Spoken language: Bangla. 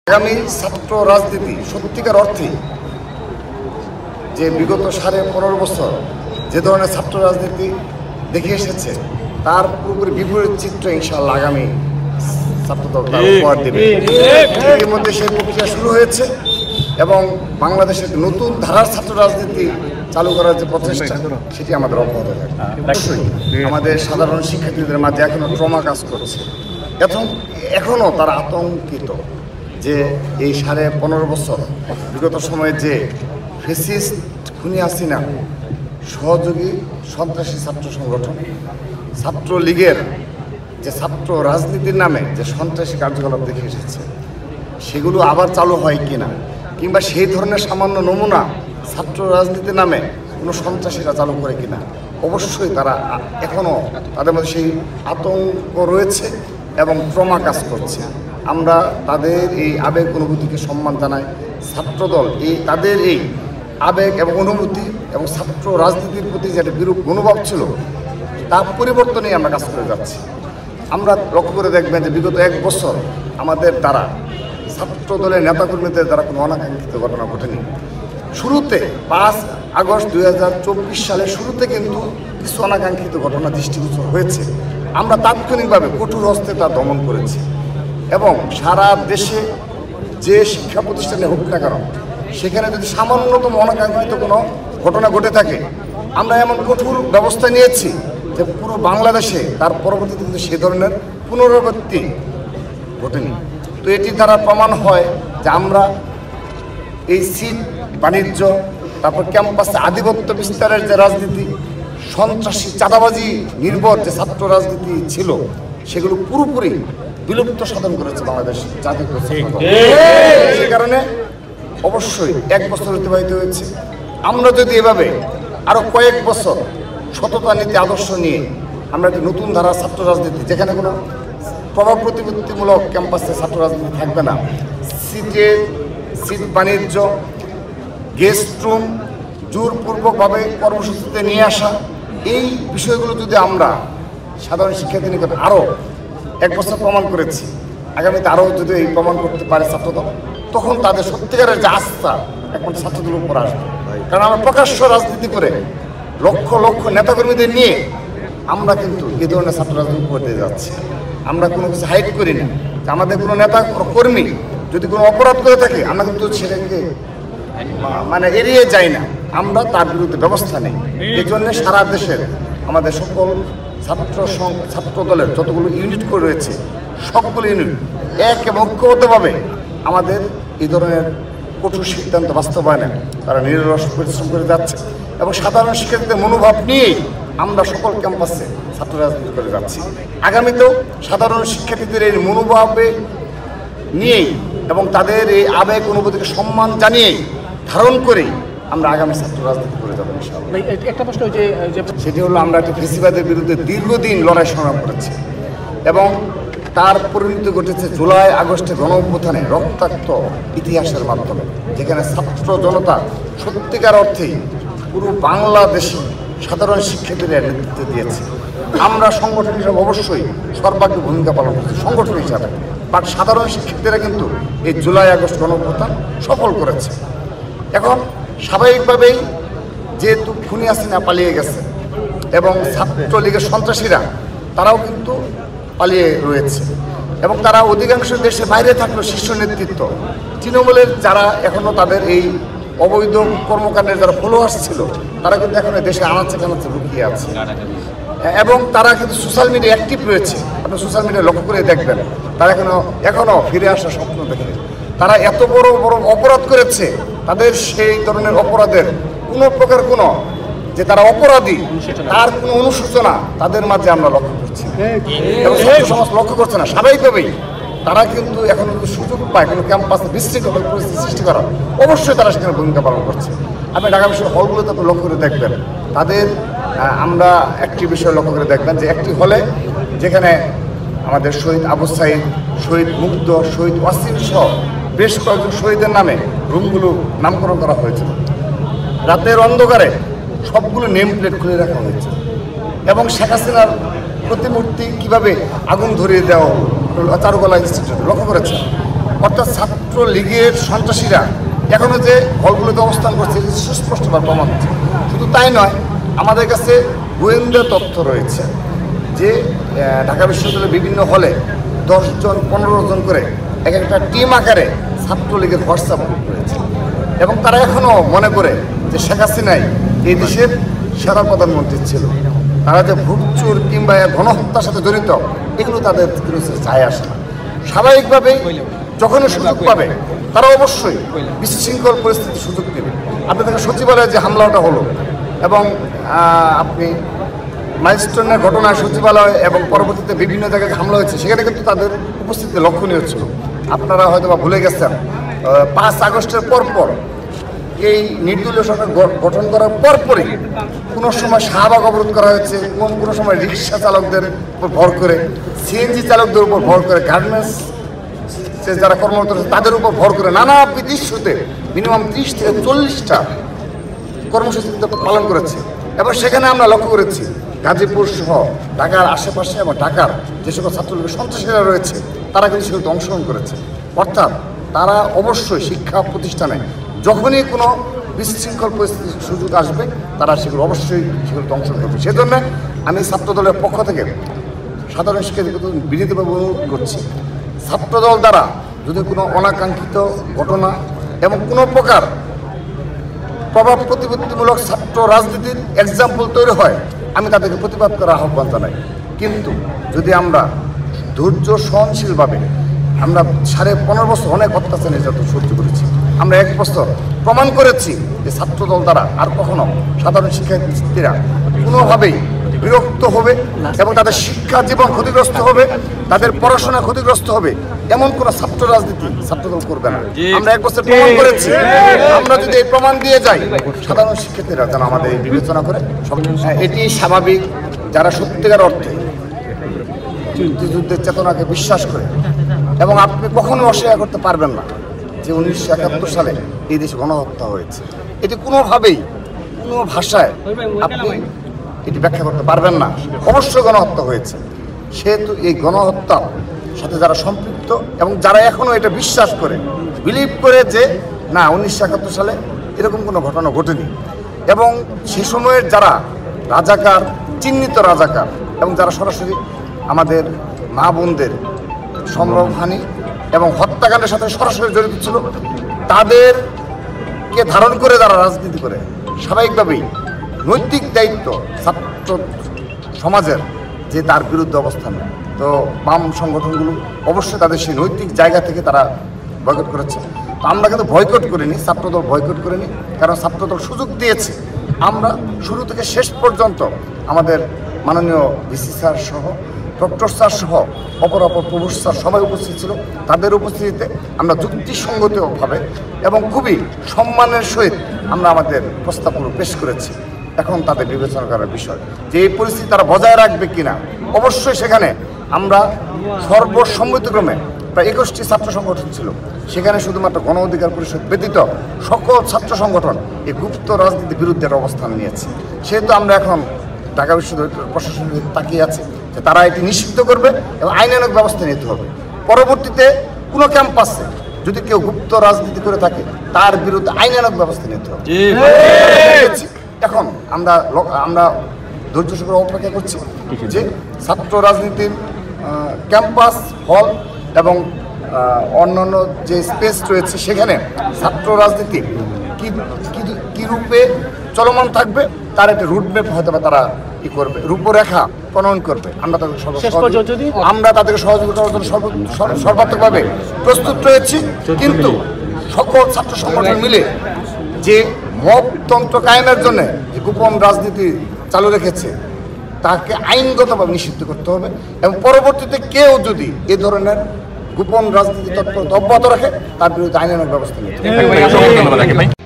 আগামী ছাত্র রাজনীতি সত্যিকার অর্থে যে বিগত 15.5 বছর যে ধরনের ছাত্র রাজনীতি দেখে এসেছে তার পুরোপুরি বিপরীত চিত্র ইনশাআল্লাহ আগামী ছাত্রদল উপহার দেবে। এর মধ্যে সেই প্রক্রিয়া শুরু হয়েছে এবং বাংলাদেশের নতুন ধারার ছাত্র রাজনীতি চালু করার যে প্রচেষ্টা সেটি আমাদের অব্যাহত থাকবে। আমাদের সাধারণ শিক্ষার্থীদের মাঝে এখনও ট্রমা কাজ করছে, এখনও তারা আতঙ্কিত যে এই 15.5 বছর বিগত সময়ে যে ফ্যাসিস্ট খুনি হাসিনা সহযোগী সন্ত্রাসী ছাত্র সংগঠন ছাত্রলীগের যে ছাত্র রাজনীতির নামে যে সন্ত্রাসী কার্যকলাপ দেখে এসেছে সেগুলো আবার চালু হয় কিনা, কিংবা সেই ধরনের সামান্য নমুনা ছাত্র রাজনীতির নামে কোনো সন্ত্রাসীরা চালু করে কিনা, অবশ্যই তারা এখনও তাদের মধ্যে সেই আতঙ্ক রয়েছে এবং ট্রমা কাজ করছে। আমরা তাদের এই আবেগ অনুভূতিকে সম্মান জানাই। ছাত্রদল তাদের এই আবেগ এবং অনুভূতি এবং ছাত্র রাজনীতির প্রতি যেটা বিরূপ মনোভাব ছিল তার পরিবর্তনেই আমরা কাজ করে যাচ্ছি। আমরা লক্ষ্য করে দেখবেন যে বিগত 1 বছর আমাদের দ্বারা ছাত্রদলের নেতাকর্মীদের দ্বারা কোনো অনাকাঙ্ক্ষিত ঘটনা ঘটেনি। শুরুতে 5 আগস্ট 2024 সালের শুরুতে কিন্তু কিছু অনাকাঙ্ক্ষিত ঘটনা দৃষ্টিগোচর হয়েছে। আমরা তাৎক্ষণিকভাবে কঠোর হস্তে তা দমন করেছি এবং সারা দেশে যে শিক্ষা প্রতিষ্ঠানে হোক না কেন সেখানে যদি সামান্যতম অনাকাঙ্ক্ষিত কোনো ঘটনা ঘটে থাকে আমরা এমন কঠোর ব্যবস্থা নিয়েছি যে পুরো বাংলাদেশে তার পরবর্তীতে কিন্তু সে ধরনের পুনরাবৃত্তি ঘটেনি। তো এটি দ্বারা প্রমাণ হয় যে আমরা এই সিট বাণিজ্য, তারপর ক্যাম্পাসে আধিপত্য বিস্তারের যে রাজনীতি, সন্ত্রাসী চাঁদাবাজি নির্ভর যে ছাত্র রাজনীতি ছিল সেগুলো পুরোপুরি বিলুপ্ত সাধন করেছে বাংলাদেশ জাতীয়। সে কারণে অবশ্যই 1 বছর অতিবাহিত হয়েছে। আমরা যদি এভাবে আরও কয়েক বছর সততা নীতি আদর্শ নিয়ে আমরা একটি নতুন ধারা ছাত্র রাজনীতি, যেখানে কোনো প্রভাব প্রতিপত্তিমূলক ক্যাম্পাসে ছাত্র রাজনীতি থাকবে না, সিট বাণিজ্য, গেস্ট রুম জোরপূর্বকভাবে কর্মসূচিতে নিয়ে আসা, এই বিষয়গুলো যদি আমরা সাধারণ শিক্ষার্থী নিকট আরও 1 বছর প্রমাণ করেছি, আগামীতে আরও যদি এই প্রমাণ করতে পারে ছাত্রদল, তখন তাদের সত্যিকারের যে আস্থা একমাত্র ছাত্রদলের উপর আসবে। কারণ আমরা প্রকাশ্য রাজনীতি করে লক্ষ লক্ষ নেতাকর্মীদের নিয়ে আমরা কিন্তু এই ধরনের ছাত্র রাজনীতি করতে যাচ্ছি। আমরা কোনো কিছু হাইড করি না। আমাদের কোনো নেতা কর্মী যদি কোনো অপরাধ করে থাকে আমরা কিন্তু সেটাকে এড়িয়ে যাই না, আমরা তার বিরুদ্ধে ব্যবস্থা নেই। এই জন্য সারা দেশের আমাদের সকল ছাত্র দলের যতগুলো ইউনিট করে রয়েছে সবগুলো ইউনিট এক এবং ঐক্যবদ্ধভাবে আমাদের এই ধরনের কঠোর সিদ্ধান্ত বাস্তবায়নে তারা নিরলস পরিশ্রম করে যাচ্ছে এবং সাধারণ শিক্ষার্থীদের মনোভাব নিয়েই আমরা সকল ক্যাম্পাসে ছাত্র রাজনীতি করে যাচ্ছি। আগামীতেও সাধারণ শিক্ষার্থীদের এই মনোভাবে নিয়েই এবং তাদের এই আবেগ অনুভূতিকে সম্মান জানিয়ে ধারণ করেই আমরা আগামী ছাত্র রাজনীতি করে যাবো ইনশাআল্লাহ। একটা প্রশ্ন সেটি হলো আমরা একটা ফ্যাসিবাদের বিরুদ্ধে দীর্ঘদিন লড়াই সংগ্রাম করেছি এবং তার পরিণতি ঘটেছে জুলাই আগস্টে গণঅভ্যুত্থানে রক্তাক্ত ইতিহাসের মাধ্যমে, যেখানে ছাত্র জনতা সত্যিকার অর্থেই পুরো বাংলাদেশে সাধারণ শিক্ষার্থীরা নেতৃত্ব দিয়েছে। আমরা সংগঠন হিসাবে অবশ্যই সর্বাগ্য ভূমিকা পালন করছি সংগঠন হিসাবে, বাট সাধারণ শিক্ষার্থীরা কিন্তু এই জুলাই আগস্ট গণঅভ্যুত্থান সফল করেছে। এখন স্বাভাবিকভাবেই যেহেতু খুনি হাসিনা পালিয়ে গেছে এবং ছাত্রলীগের সন্ত্রাসীরা তারাও কিন্তু পালিয়ে রয়েছে এবং তারা অধিকাংশ দেশের বাইরে থাকলেও শীর্ষ নেতৃত্ব তৃণমূলের যারা এখনও তাদের এই অবৈধ কর্মকাণ্ডের যারা ফলোয়ার্স ছিল তারা কিন্তু এখন দেশে আনাচ্ছে কানাচ্ছে লুকিয়ে আছে এবং তারা কিন্তু সোশ্যাল মিডিয়া অ্যাক্টিভ রয়েছে। আপনি সোশ্যাল মিডিয়া লক্ষ্য করে দেখবেন তারা এখনও ফিরে আসার স্বপ্ন দেখে। তারা এত বড় বড় অপরাধ করেছে, তাদের সেই ধরনের অপরাধের কোনো প্রকার কোনো যে তারা অপরাধী তার কোনো অনুশোচনা তাদের মাঝে আমরা লক্ষ্য করছি এবং সমাজ লক্ষ্য করছে না। স্বাভাবিকভাবেই তারা কিন্তু এখন যদি সুযোগ পায় কোনো ক্যাম্পাসে বিশৃঙ্খল পরিস্থিতি সৃষ্টি করা, অবশ্যই তারা সেখানে ভূমিকা পালন করছে। আপনি ঢাকা বিশ্ববিদ্যালয় হলগুলোতে আপনি লক্ষ্য করে দেখবেন তাদের আমরা একটি বিষয় লক্ষ্য করে দেখবেন যে একটি হলে যেখানে আমাদের শহীদ আবু সাইদ, শহীদ মুগ্ধ, শহীদ ওয়াসিম সহ বেশ কয়েকজন শহীদের নামে রুমগুলো নামকরণ করা হয়েছিল। রাতের অন্ধকারে সবগুলো নেম প্লেট খুলে রাখা হয়েছে এবং শেখ হাসিনার প্রতিমূর্তি কীভাবে আগুন ধরিয়ে দেওয়া চারুকলা ইনস্টিটিউট লক্ষ্য করেছে। অর্থাৎ ছাত্রলীগের সন্ত্রাসীরা এখনো যে হলগুলোতে অবস্থান করছে সুস্পষ্টভাবে প্রমাণ হচ্ছে। শুধু তাই নয়, আমাদের কাছে গোয়েন্দা তথ্য রয়েছে যে ঢাকা বিশ্ববিদ্যালয়ের বিভিন্ন হলে 10 জন 15 জন করে এক একটা টিম আকারে ছাত্রলীগের হোয়াটসঅ্যাপ গ্রুপ রয়েছে এবং তারা এখনও মনে করে যে শেখ হাসিনাই এই দেশের সেরা প্রধানমন্ত্রী ছিল। তারা যে ভুটচুর কিংবা গণহত্যার সাথে জড়িত এগুলো তাদের কোনো যায় আসে না। স্বাভাবিকভাবেই যখনই সুযোগ পাবে তারা অবশ্যই বিশৃঙ্খল পরিস্থিতির সুযোগ নেবে। আপনি দেখেন সচিবালয়ে যে হামলাটা হলো এবং আপনি মাইলস্টোনের ঘটনায় সচিবালয় এবং পরবর্তীতে বিভিন্ন জায়গায় হামলা হয়েছে, সেখানে কিন্তু তাদের উপস্থিতি লক্ষণীয় ছিল। আপনারা হয়তো বা ভুলে গেছেন 5 আগস্টের পরপর এই নির্দলীয় সরকার গঠন করার পরপরই কোনো সময় শাহবাগ অবরোধ করা হয়েছে, কোনো সময় রিক্সা চালকদের উপর ভর করে, সিএনজি চালকদের উপর ভর করে, গার্মেন্টস যারা কর্মরত তাদের উপর ভর করে নানাবিধ ইস্যুতে মিনিমাম 30 থেকে 40টা কর্মসূচি পালন করেছে। এবং সেখানে আমরা লক্ষ্য করেছি গাজীপুর সহ ঢাকার আশেপাশে এবং ঢাকার যে সকল ছাত্রলীগের সন্ত্রাসীরা রয়েছে তারা কিন্তু সেগুলোতে অংশগ্রহণ করেছে। অর্থাৎ তারা অবশ্যই শিক্ষা প্রতিষ্ঠানে যখনই কোনো বিশৃঙ্খল পরিস্থিতির সুযোগ আসবে তারা সেগুলো অবশ্যই সেগুলোতে অংশগ্রহণ করবে। সেজন্য আমি ছাত্রদলের পক্ষ থেকে সাধারণ শিক্ষার্থীদের বিনীতভাবে অনুরোধ করছি, ছাত্রদল দ্বারা যদি কোনো অনাকাঙ্ক্ষিত ঘটনা এবং কোনো প্রকার প্রভাব প্রতিপত্তিমূলক ছাত্র রাজনীতির এক্সাম্পল তৈরি হয় আমি তাদেরকে প্রতিবাদ করার আহ্বান জানাই। কিন্তু যদি আমরা ধৈর্য সহনশীলভাবে আমরা 15.5 বছর অনেক অত্যাচার নির্যাতন সহ্য করেছি, আমরা 1 বছর প্রমাণ করেছি যে ছাত্রদল দ্বারা আর কখনো সাধারণ শিক্ষার্থীরা কোনোভাবেই বিরক্ত হবে এবং তাদের শিক্ষা জীবন ক্ষতিগ্রস্ত হবে, তাদের পড়াশোনা ক্ষতিগ্রস্ত হবে এমন কোনো ছাত্র রাজনীতি ছাত্রদল করবে না। আমরা 1 বছর প্রমাণ করেছি। আমরা যদি এই প্রমাণ দিয়ে যাই সাধারণ শিক্ষার্থীরা যেন আমাদের বিবেচনা করে এটি স্বাভাবিক। যারা সত্যিকার অর্থে মুক্তিযুদ্ধের চেতনাকে বিশ্বাস করে এবং আপনি কখনো অস্বীকার করতে পারবেন না যে 1971 সালে এই দেশে গণহত্যা হয়েছে, এটি কোনোভাবেই কোনো ভাষায় আপনি এটি ব্যাখ্যা করতে পারবেন না। অবশ্যই গণহত্যা হয়েছে। সেহেতু এই গণহত্যার সাথে যারা সম্পৃক্ত এবং যারা এখনও এটা বিশ্বাস করে বিলিভ করে যে না 1971 সালে এরকম কোনো ঘটনা ঘটেনি এবং সে সময়ের যারা রাজাকার চিহ্নিত রাজাকার এবং যারা সরাসরি আমাদের মা বোনদের সম্ভ্রমহানি এবং হত্যাকাণ্ডের সাথে সরাসরি জড়িত ছিল তাদেরকে ধারণ করে যারা রাজনীতি করে স্বাভাবিকভাবেই নৈতিক দায়িত্ব ছাত্র সমাজের যে তার বিরুদ্ধে অবস্থান। তো বাম সংগঠনগুলো অবশ্যই তাদের সেই নৈতিক জায়গা থেকে তারা বয়কট করেছে। তো আমরা কিন্তু বয়কট করিনি, ছাত্রদল বয়কট করিনি, কারণ ছাত্রদল সুযোগ দিয়েছে। আমরা শুরু থেকে শেষ পর্যন্ত আমাদের মাননীয় ভিসি স্যার সহ ডক্টর স্যার সহ অপর প্রভূষ স্যার সবাই উপস্থিত ছিল। তাদের উপস্থিতিতে আমরা যুক্তিসঙ্গতভাবে এবং খুবই সম্মানের সহিত আমরা আমাদের প্রস্তাবগুলো পেশ করেছি। এখন তাদের বিবেচনা করার বিষয় যে এই পরিস্থিতি তারা বজায় রাখবে কিনা। অবশ্যই সেখানে আমরা সর্বসম্মতিক্রমে প্রায় 21টি ছাত্র সংগঠন ছিল, সেখানে শুধুমাত্র গণ অধিকার পরিষদ ব্যতীত সকল ছাত্র সংগঠন এই গুপ্ত রাজনীতির বিরুদ্ধে অবস্থান নিয়েছে। সেহেতু আমরা এখন ঢাকা বিশ্ববিদ্যালয় প্রশাসনের তাকিয়ে আছে যে তারা এটি নিষিদ্ধ করবে এবং আইনানুগ ব্যবস্থা নিতে হবে। পরবর্তীতে কোনো ক্যাম্পাসে যদি কেউ গুপ্ত রাজনীতি করে থাকে তার বিরুদ্ধে আইনানুগ ব্যবস্থা নিতে হবে। এখন আমরা ধৈর্য সহকারে অপেক্ষা করছি যে ছাত্র রাজনীতির ক্যাম্পাস হল এবং অন্যান্য যে স্পেস রয়েছে সেখানে ছাত্র রাজনীতি কী রূপে চলমান থাকবে তার একটা রুটম্যাপ হয়তো তারা ই করবে, রূপরেখা প্রণয়ন করবে। আমরা তাদেরকে সহযোগিতা করার জন্য সর্বাত্মকভাবে প্রস্তুত রয়েছি। কিন্তু সকল ছাত্র সংগঠন মিলে যে মবতন্ত্র কায়েমের জন্য যে গোপন রাজনীতি চালু রেখেছে তাকে আইনগতভাবে নিষিদ্ধ করতে হবে এবং পরবর্তীতে কেউ যদি এ ধরনের গোপন রাজনীতি তৎপরতা অব্যাহত রাখে তার বিরুদ্ধে আইনানুগ ব্যবস্থা নিতে হবে।